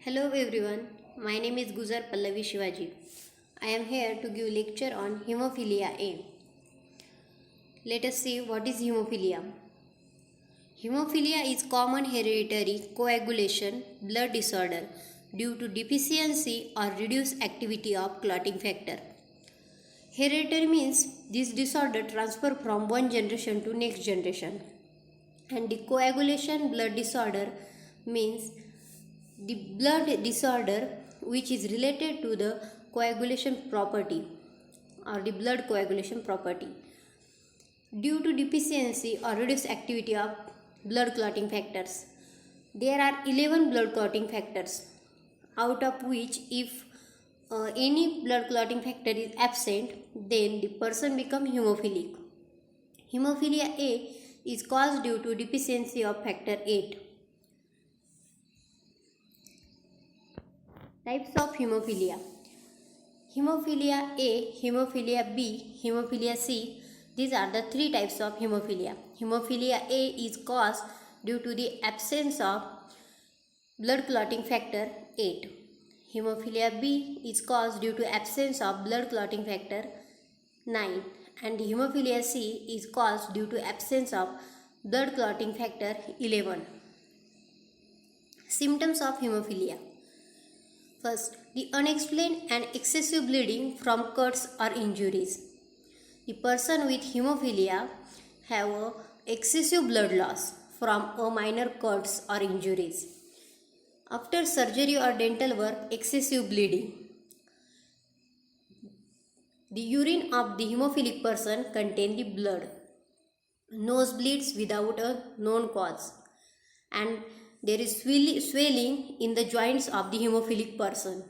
Hello everyone, my name is Guzar Pallavi Shivaji. I am here to give lecture on hemophilia A. Let us see what is hemophilia. Hemophilia is common hereditary coagulation blood disorder due to deficiency or reduced activity of clotting factor. Hereditary means this disorder transfer from one generation to next generation, and the coagulation blood disorder means the blood disorder which is related to the coagulation property or the blood coagulation property due to deficiency or reduced activity of blood clotting factors. There are 11 blood clotting factors, out of which if any blood clotting factor is absent, then the person becomes hemophilic. Hemophilia A is caused due to deficiency of factor 8. Types of hemophilia. Hemophilia A, hemophilia B, hemophilia C. These are the three types of hemophilia. Hemophilia A is caused due to the absence of blood clotting factor 8. Hemophilia B is caused due to absence of blood clotting factor 9. And hemophilia C is caused due to absence of blood clotting factor 11. Symptoms of hemophilia. First, the unexplained and excessive bleeding from cuts or injuries. The person with hemophilia have a excessive blood loss from a minor cuts or injuries. After surgery or dental work, excessive bleeding. The urine of the hemophilic person contain the blood. Nose bleeds without a known cause, and there is swelling in the joints of the hemophilic person.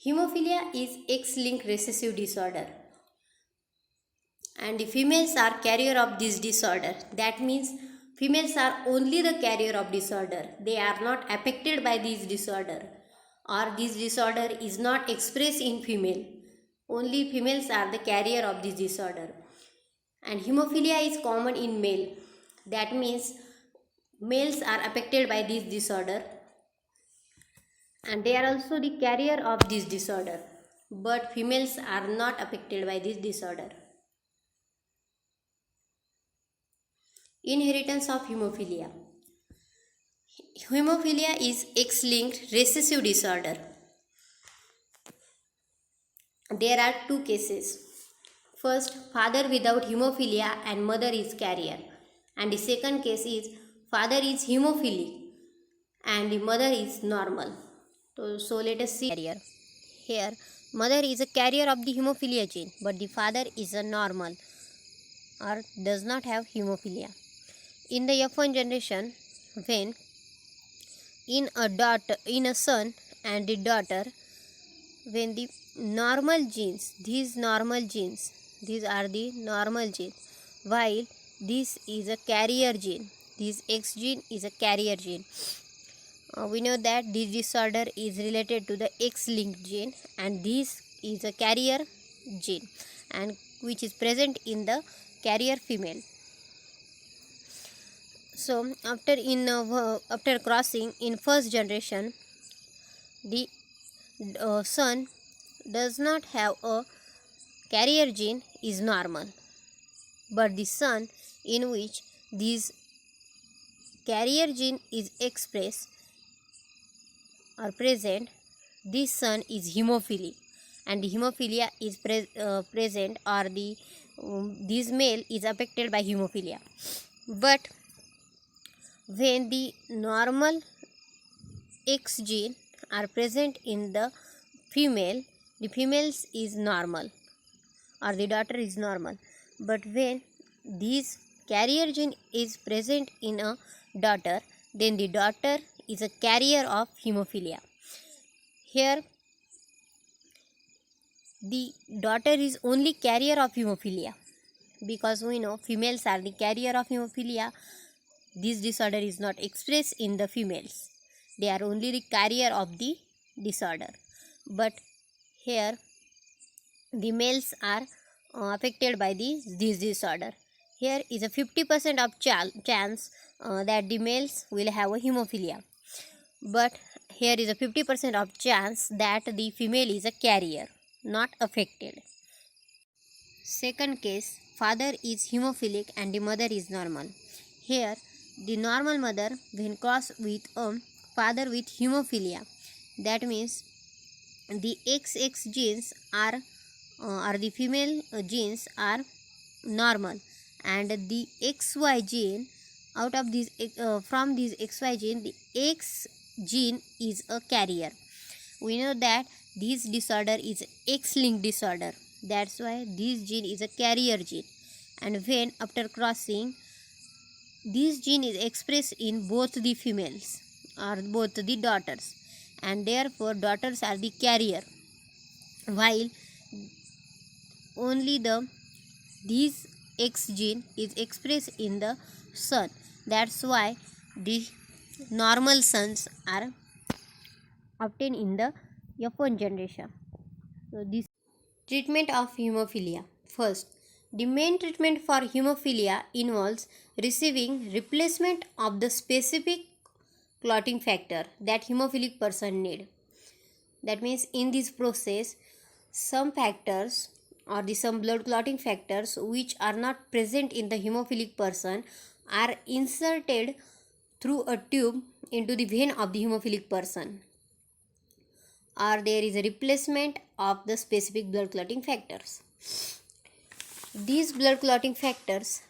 Hemophilia is X-linked recessive disorder, and the females are carrier of this disorder. That means females are only the carrier of disorder. They are not affected by this disorder, or this disorder is not expressed in female. Only females are the carrier of this disorder. And hemophilia is common in male. That means males are affected by this disorder and they are also the carrier of this disorder, but females are not affected by this disorder. Inheritance of hemophilia. Hemophilia is X-linked recessive disorder. There are two cases. First, father without hemophilia and mother is carrier, and the second case is father is hemophilic and the mother is normal. So let us see carrier. Here, mother is a carrier of the hemophilia gene, but the father is a normal or does not have hemophilia. In the F1 generation, when in a son and the daughter, when the normal genes, these are the normal genes, while this is a carrier gene. This X gene is a carrier gene. We know that this disorder is related to the X-linked gene, and this is a carrier gene, and which is present in the carrier female. So after crossing in first generation, the son does not have a carrier gene is normal, but the son in which this carrier gene is expressed or present, this son is hemophilic, and the hemophilia is present, or this male is affected by hemophilia. But when the normal X gene are present in the female, the female is normal or the daughter is normal. But when this carrier gene is present in a daughter, then the daughter is a carrier of hemophilia. Here, the daughter is only carrier of hemophilia, because we know females are the carrier of hemophilia. This disorder is not expressed in the females. They are only the carrier of the disorder. But here, the males are affected by this disorder. Here is a 50% of chance that the males will have a hemophilia. but here is a 50% of chance that the female is a carrier, not affected. Second case, father is hemophilic and the mother is normal. Here, the normal mother when crossed with a father with hemophilia, that means the XX genes are or the female genes are normal, and the XY gene out of this from this XY gene, the X gene is a carrier. We know that this disorder is X-linked disorder. That's why this gene is a carrier gene. And when after crossing, this gene is expressed in both the females or both the daughters, and therefore daughters are the carrier, while only this X gene is expressed in the son. That's why the normal sons are obtained in the F1 generation. So this treatment of hemophilia. First, the main treatment for hemophilia involves receiving replacement of the specific clotting factor that hemophilic person need. That means in this process, some factors or some blood clotting factors which are not present in the hemophilic person are inserted through a tube into the vein of the hemophilic person, or there is a replacement of the specific blood clotting factors. These blood clotting factors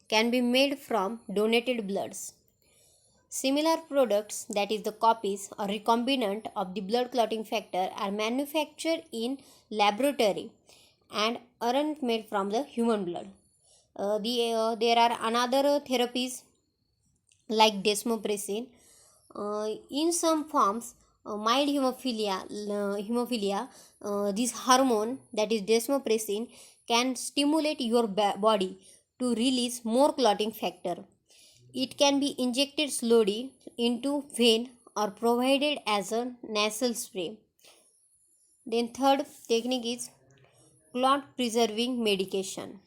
can be made from donated bloods. Similar products, that is the copies or recombinant of the blood clotting factor, are manufactured in laboratory and aren't made from the human blood. There are another therapies like desmopressin. In some forms, mild hemophilia, this hormone, that is desmopressin, can stimulate your body to release more clotting factor. It can be injected slowly into vein or provided as a nasal spray. Then third technique is clot preserving medication.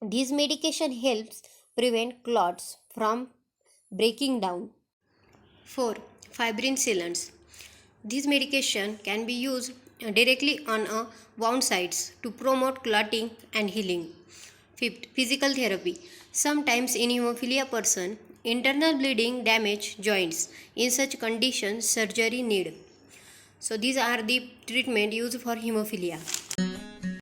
This medication helps prevent clots from breaking down. 4. Fibrin sealants. This medication can be used directly on a wound sites to promote clotting and healing. 5th. Physical therapy. Sometimes in hemophilia person, internal bleeding damage joints. In such conditions, surgery need. So these are the treatment used for hemophilia.